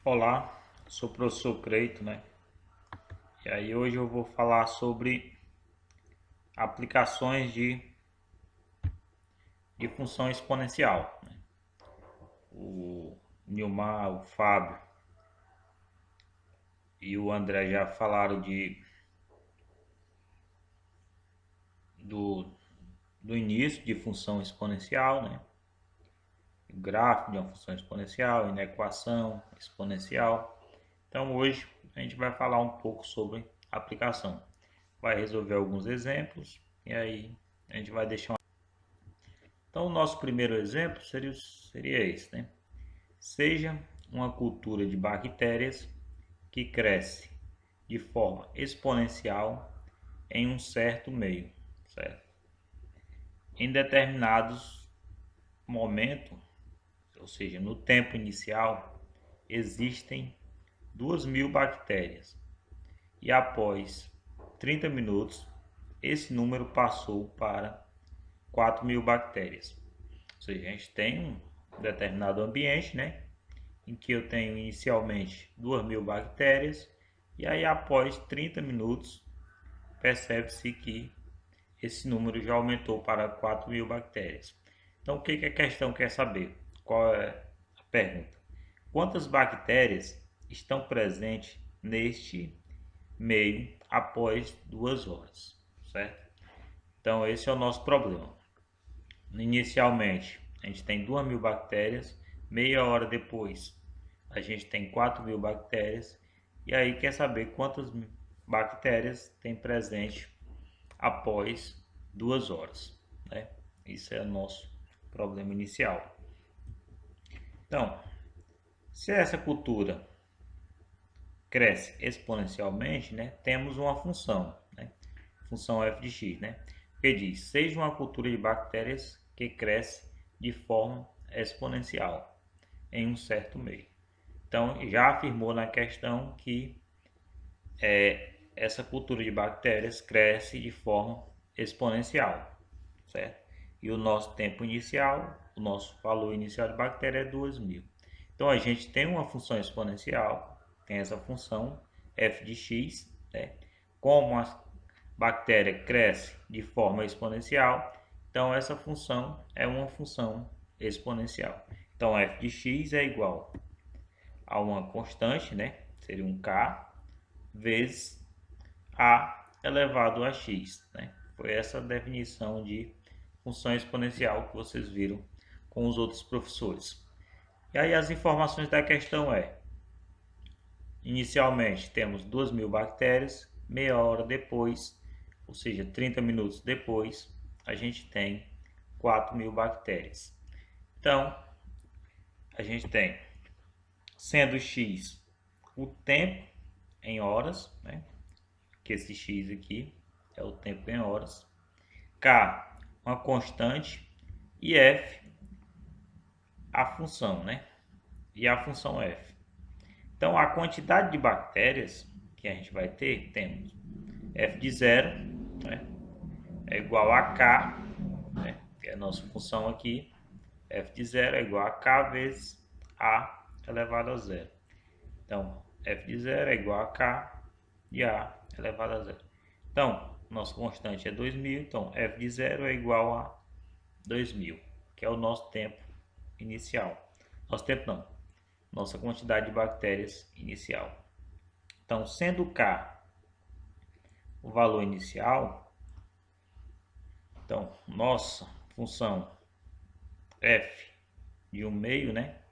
Olá, sou o professor Creito, né? E aí hoje eu vou falar sobre aplicações de função exponencial, né? O Nilmar, o Fábio e o André já falaram do, do início de função exponencial, né? O gráfico de uma função exponencial, inequação exponencial. Então hoje a gente vai falar um pouco sobre aplicação. Vai resolver alguns exemplos e aí a gente vai deixar. Então, o nosso primeiro exemplo seria esse, né? Seja uma cultura de bactérias que cresce de forma exponencial em um certo meio, certo? Em determinados momentos, ou seja, no tempo inicial, existem 2.000 bactérias e após 30 minutos, esse número passou para 4.000 bactérias. Ou seja, a gente tem um determinado ambiente, né? Em que eu tenho inicialmente 2.000 bactérias e aí após 30 minutos percebe-se que esse número já aumentou para 4.000 bactérias. Então o que a questão quer saber? Qual é a pergunta? Quantas bactérias estão presentes neste meio após 2 horas, certo? Então esse é o nosso problema. Inicialmente a gente tem 2.000 bactérias, meia hora depois a gente tem 4.000 bactérias e aí quer saber quantas bactérias tem presente após 2 horas, né? Isso é o nosso problema inicial. Então, se essa cultura cresce exponencialmente, né, temos uma função, né, função f de x, né, que diz: seja uma cultura de bactérias que cresce de forma exponencial em um certo meio. Então, já afirmou na questão que essa cultura de bactérias cresce de forma exponencial, certo? E o nosso tempo inicial, o nosso valor inicial de bactéria é 2.000. Então, a gente tem uma função exponencial, tem essa função f de x, né? Como a bactéria cresce de forma exponencial, então essa função é uma função exponencial. Então, f de x é igual a uma constante, né? Seria um k, vezes a elevado a x, né? Foi essa a definição de função exponencial que vocês viram com os outros professores. E aí as informações da questão inicialmente temos 2.000 bactérias, meia hora depois, ou seja, 30 minutos depois, a gente tem 4.000 bactérias. Então, a gente tem, sendo x o tempo em horas, né? Que esse x aqui é o tempo em horas, k uma constante e f a função, né? E a função f. Então a quantidade de bactérias que a gente vai ter, temos f de 0, né, é igual a k, né, que é a nossa função aqui, f de 0 é igual a k vezes a elevado a 0. Então f de 0 é igual a k e a elevado a 0. Então nossa constante é 2.000, então f de 0 é igual a 2.000, que é o nosso tempo inicial. Nosso tempo não, nossa quantidade de bactérias inicial. Então, sendo K o valor inicial, então nossa função f de 1 meio, né,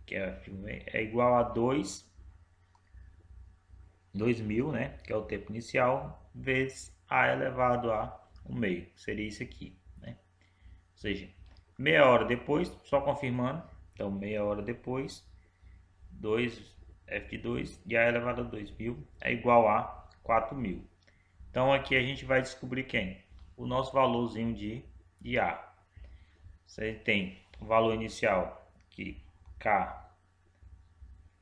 que é f de 1 meio, é igual a 2.000, né, que é o tempo inicial, vezes a elevado a 1 meio, seria isso aqui, né? Ou seja, meia hora depois, só confirmando, então meia hora depois, 2 f de 2 de a elevado a 2.000 é igual a 4.000. Então aqui a gente vai descobrir quem? O nosso valorzinho de A. Você tem o valor inicial que K,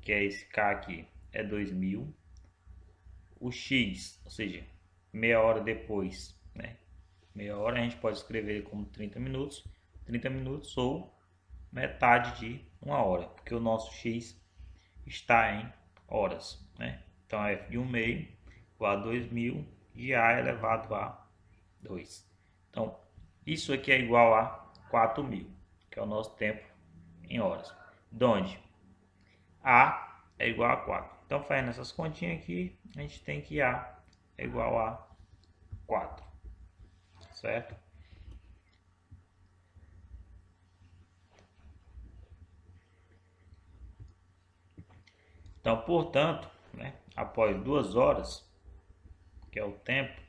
que é esse K aqui, é 2.000. O X, ou seja, meia hora depois, né? Meia hora a gente pode escrever como 30 minutos. 30 minutos ou metade de uma hora, porque o nosso x está em horas, né? Então, f de 1 meio igual a 2000 de a elevado a 2. Então, isso aqui é igual a 4.000, que é o nosso tempo em horas. Donde a é igual a 4. Então, fazendo essas continhas aqui, a gente tem que a é igual a 4, certo? Então, portanto, né, após 2 horas, que é o tempo,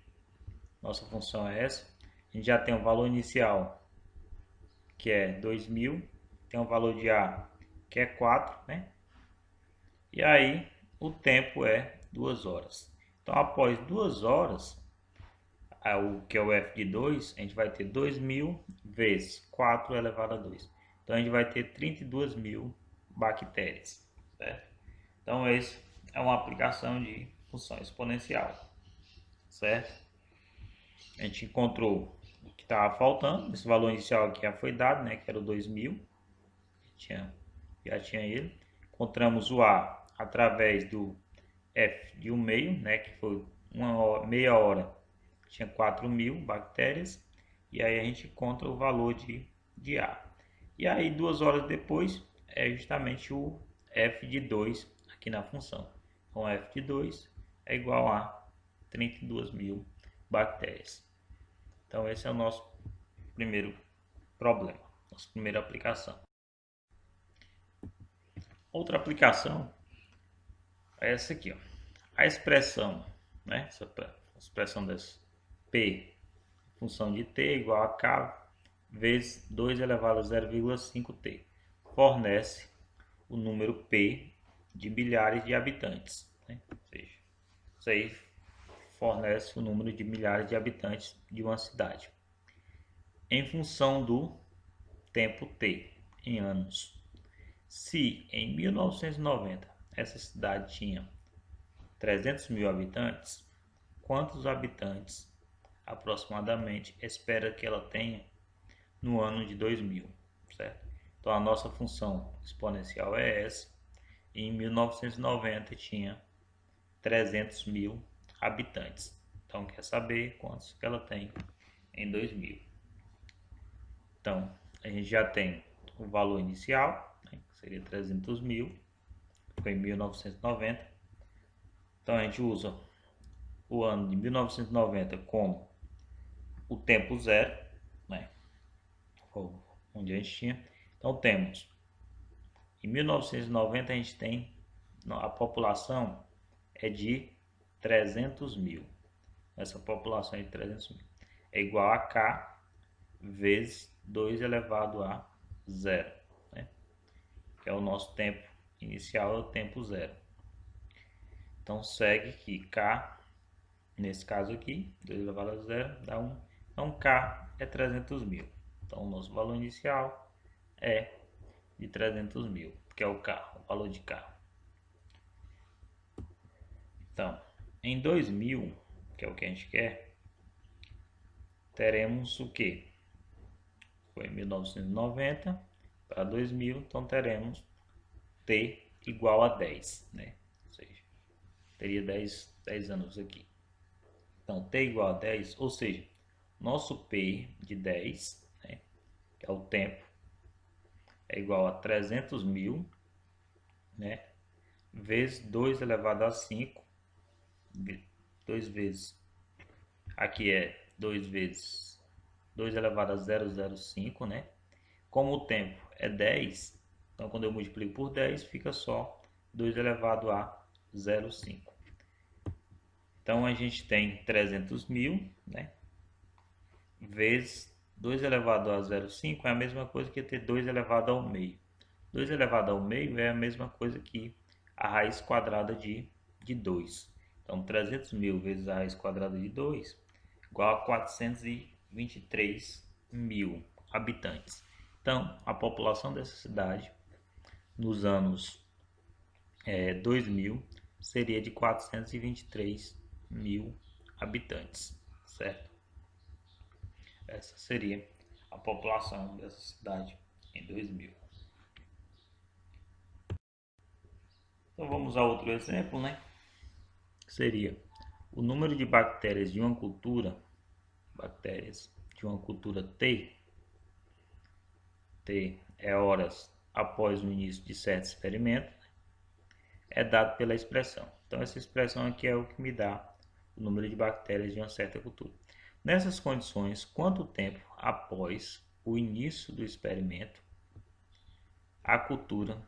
nossa função é essa, a gente já tem o valor inicial, que é 2.000, tem o valor de A, que é 4, né? E aí, o tempo é 2 horas. Então, após 2 horas, o que é o f de 2, a gente vai ter 2.000 vezes 4 elevado a 2. Então, a gente vai ter 32.000 bactérias, certo? Então, essa é uma aplicação de função exponencial, certo? A gente encontrou o que estava faltando, esse valor inicial aqui já foi dado, né, que era o 2.000, já tinha ele. Encontramos o A através do F de 1 meio, né, que foi meia hora, tinha 4.000 bactérias, e aí a gente encontra o valor de A. E aí 2 horas depois é justamente o F de 2 aqui na função. Então F de 2 é igual a 32.000 bactérias. Então esse é o nosso primeiro problema, nossa primeira aplicação. Outra aplicação é essa aqui, ó. A expressão, né? Essa expressão dessa P, função de T igual a K vezes 2 elevado a 0,5T, fornece o número P de milhares de habitantes, né? Ou seja, isso aí fornece o número de milhares de habitantes de uma cidade. Em função do tempo T, em anos. Se em 1990 essa cidade tinha 300.000 habitantes, quantos habitantes aproximadamente espera que ela tenha no ano de 2000, certo? Então a nossa função exponencial é essa. E em 1990 tinha 300.000 habitantes. Então quer saber quantos que ela tem em 2000. Então a gente já tem o valor inicial, né, que seria 300.000, foi em 1990. Então a gente usa o ano de 1990 como o tempo zero, né, onde a gente tinha. Então temos, em 1990 a gente tem, a população é de 300.000. Essa população é de 300.000 é igual a K vezes 2 elevado a zero, né? Que é o nosso tempo inicial, é o tempo zero. Então segue que K, nesse caso aqui, 2 elevado a zero dá 1. Então K é 300.000. Então o nosso valor inicial é de 300.000, que é o K, o valor de K. Então, em 2000, que é o que a gente quer, teremos o que? Foi 1990 para 2000, então teremos T igual a 10, né? Ou seja, teria 10 anos aqui. Então, T igual a 10, ou seja, nosso P de 10, né, que é o tempo, é igual a 300.000, né, vezes 2 elevado a 5, 2 vezes, aqui é 2 vezes 2 elevado a 0,05, né? Como o tempo é 10, então quando eu multiplico por 10, fica só 2 elevado a 0,5. Então a gente tem 300.000, né? Vezes 2 elevado a 0,5 é a mesma coisa que ter 2 elevado ao meio. 2 elevado ao meio é a mesma coisa que a raiz quadrada de 2. Então 300.000 vezes a raiz quadrada de 2 igual a 423.000 habitantes. Então, a população dessa cidade nos anos 2000 seria de 423.000 habitantes, certo? Essa seria a população dessa cidade em 2000. Então vamos a outro exemplo, né? Seria o número de bactérias de uma cultura, T é horas após o início de certo experimento, é dado pela expressão. Então essa expressão aqui é o que me dá o número de bactérias de uma certa cultura. Nessas condições, quanto tempo após o início do experimento a cultura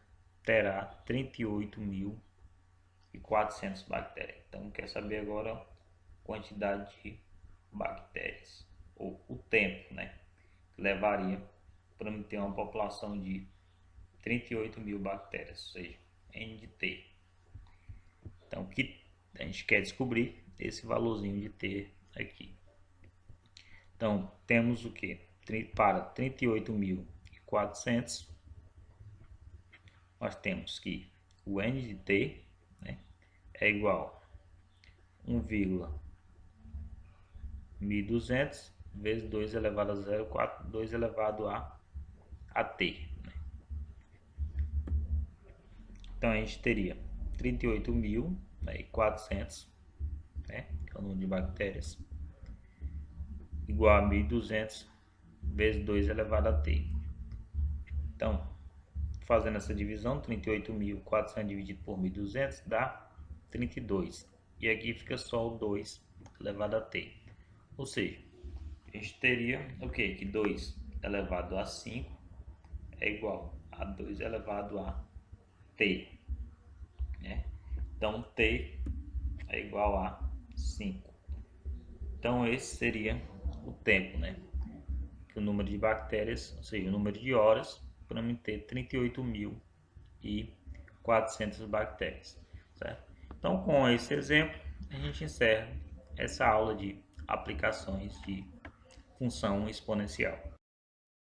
terá 38.400 bactérias? Então quer saber agora a quantidade de bactérias, ou o tempo, né, que levaria para ter uma população de 38.000 bactérias, ou seja, N de T. Então, o que a gente quer descobrir? Esse valorzinho de T aqui. Então, temos o que? Para 38.400, nós temos que o N de T, né, é igual a 1,1200 vezes 2 elevado a 0,4, 2 elevado a T. Né? Então, a gente teria 38.400, né, que é o número de bactérias, igual a 1.200 vezes 2 elevado a T. Então, fazendo essa divisão, 38.400 dividido por 1.200 dá 32. E aqui fica só o 2 elevado a T. Ou seja, a gente teria o que? Que 2 elevado a 5 é igual a 2 elevado a T. Né? Então, T é igual a 5. Então, esse seria o tempo, né? Que o número de bactérias, ou seja, o número de horas para mim ter 38.400 bactérias, certo? Então, com esse exemplo, a gente encerra essa aula de aplicações de função exponencial.